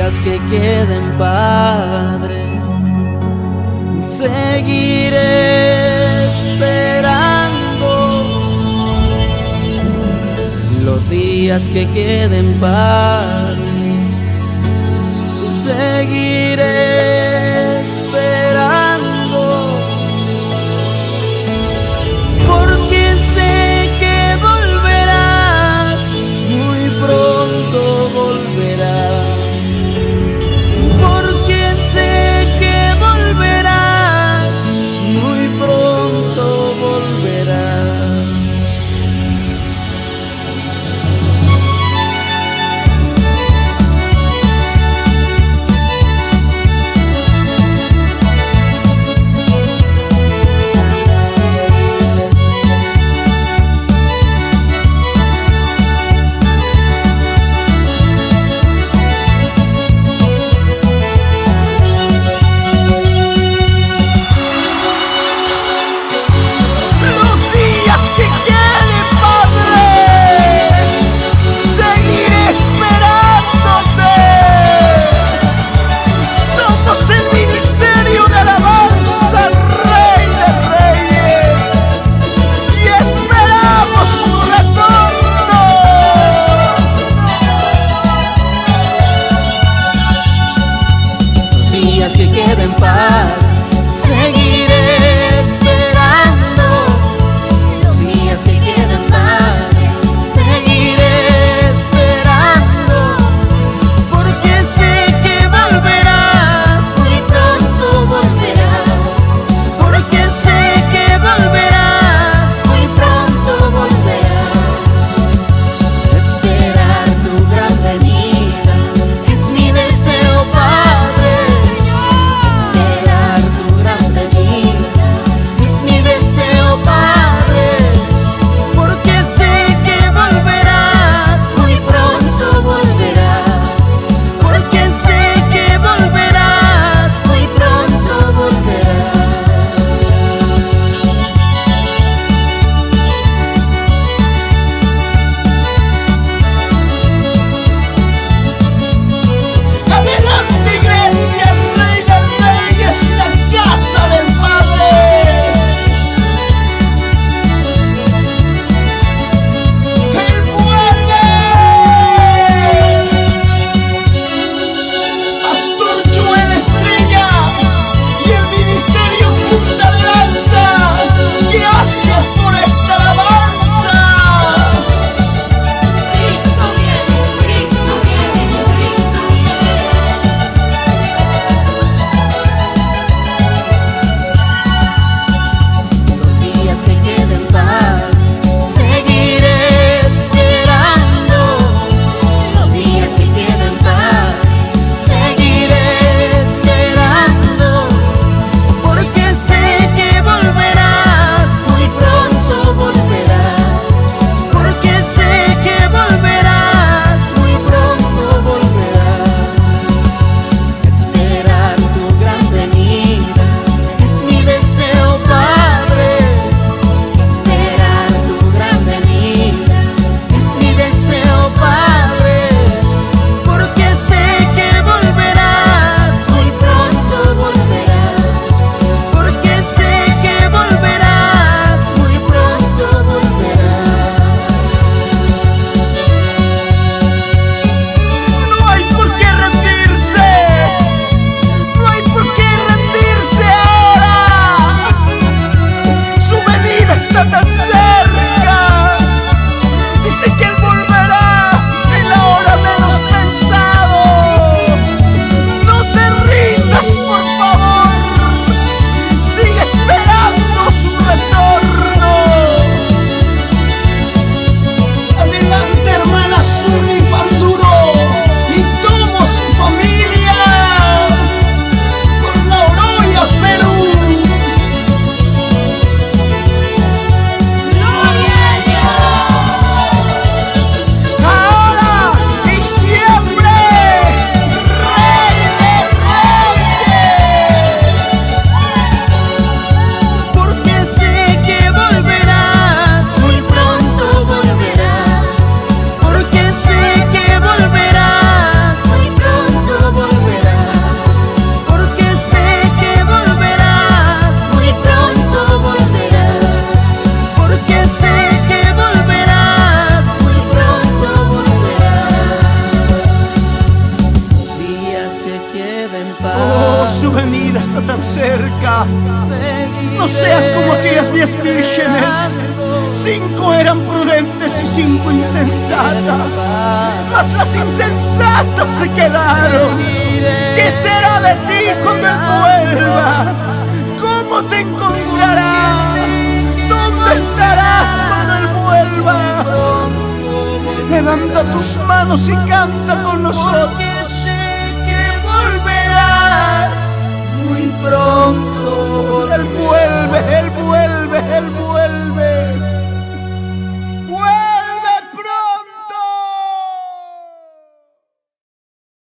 días que queden, Padre, seguiré esperando. Los días que queden, Padre, seguiré esperando, porque sé que volverás, muy pronto volverás, porque sé que volverás, muy pronto volverás. Que queden, Padre, seguiré esperando. Los días que queden, Padre, seguiré esperando, porque sé que volverás, muy pronto volverás, porque sé que volverás, muy pronto volverás. Esperar tu gran venida es mi deseo, Padre. Esperar tu gran venida vida está tan cerca. No seas como aquellas 10 vírgenes. 5 eran prudentes y 5 insensatas, mas las insensatas se quedaron. ¿Qué será de ti cuando Él vuelva? ¿Cómo te encontrarás? ¿Dónde estarás cuando Él vuelva? Levanta tus manos y canta con nosotros.